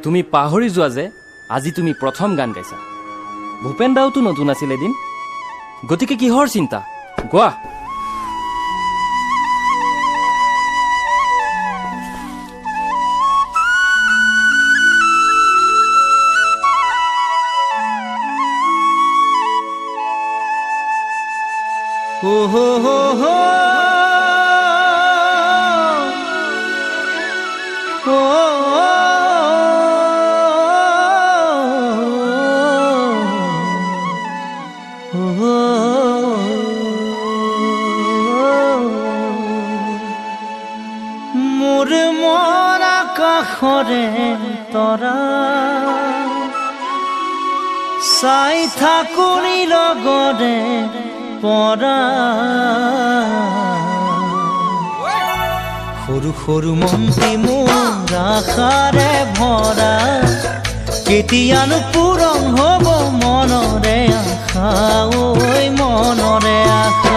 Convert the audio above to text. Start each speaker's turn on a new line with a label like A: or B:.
A: তুমি পাহৰি যোৱা যে আজি তুমি প্ৰথম গান গাইছা। ভূপেন দাওতো নতুন আছিল এদিন, গতিকে কিহৰ চিন্তা, গোৱা।
B: हो हो हो हो हो हो मोर मन आकाशरे तरा চাই থাকুনি লগৰে পৰা সৰু সৰু মনটি মোৰ আশাৰে ভৰা কেতিয়ানো পূৰণ হ'ব মনৰে আশা ঐ মনৰে আশা